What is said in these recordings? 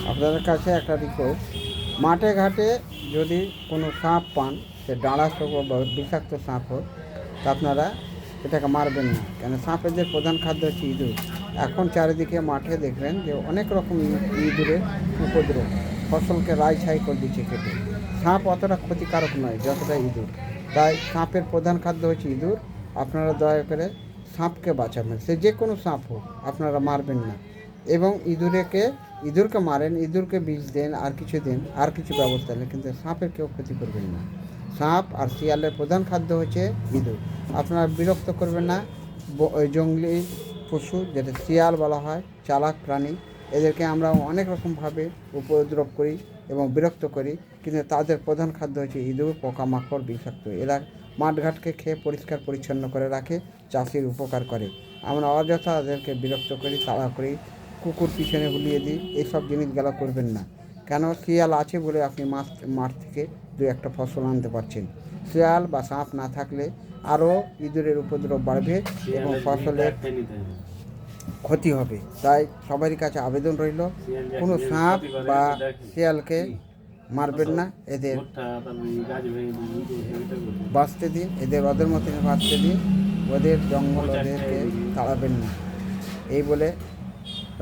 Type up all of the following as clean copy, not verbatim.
আপনাদের কাছে একটা রিকোয়েস্ট, মাঠে ঘাটে যদি কোনো সাপ পান, সে ডাঁড়া হোক বা বিষাক্ত সাপ হোক, তা আপনারা এটাকে মারবেন না। কেন সাপের যে প্রধান খাদ্য হচ্ছে ইঁদুর। এখন চারিদিকে মাঠে দেখবেন যে অনেক রকম ইঁদুরের উপদ্রব, ফসলকে রাই ছাই করে দিচ্ছে কেটে। সাপ অতটা ক্ষতিকারক নয় যতটা ইঁদুর। তাই সাপের প্রধান খাদ্য হচ্ছে ইঁদুর। আপনারা দয়া করে সাপকে বাঁচাবেন, সে যে কোনো সাপ হোক, আপনারা মারবেন না। এবং ইঁদুরকে মারেন, ইঁদুরকে বিষ দেন, আর কিছু দেন, আর কিছু ব্যবস্থা নেই, কিন্তু সাপের কেউ ক্ষতি করবেন না। সাপ আর শিয়ালের প্রধান খাদ্য হচ্ছে ইঁদুর। আপনারা বিরক্ত করবেন না। ওই জঙ্গলি পশু, যেটা শিয়াল বলা হয়, চালাক প্রাণী, এদেরকে আমরা অনেক রকমভাবে উপদ্রব করি এবং বিরক্ত করি, কিন্তু তাদের প্রধান খাদ্য হচ্ছে ইঁদুর, পোকামাকড়, বিষাক্ত। এরা মাঠঘাটকে খেয়ে পরিষ্কার পরিচ্ছন্ন করে রাখে, চাষির উপকার করে। আমরা অযথা তাদেরকে বিরক্ত করি, তাড়া করি, কুকুর পিছনে হুলিয়ে দিই, এইসব জিনিসগুলো করবেন না। কেন, শিয়াল আছে বলে আপনি মাঠ থেকে দু একটা ফসল আনতে পারছেন। শিয়াল বা সাপ না থাকলে আরও ইঁদুরের উপদ্রব বাড়বে এবং ফসলের ক্ষতি হবে। তাই সবারই কাছে আবেদন রইল, কোনো সাপ বা শিয়ালকে মারবেন না, এদের বাঁচতে দিন, ওদের মতন বাঁচতে দিন, ওদের জঙ্গল, ওদেরকে তাড়াবেন না। এই বলে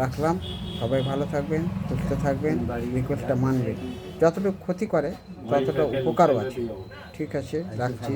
রাখলাম। সবাই ভালো থাকবেন, সুস্থ থাকবেন, রিকোয়েস্টটা মানবেন। যতটুকু ক্ষতি করে ততটা উপকারও আছে। ঠিক আছে, রাখছি।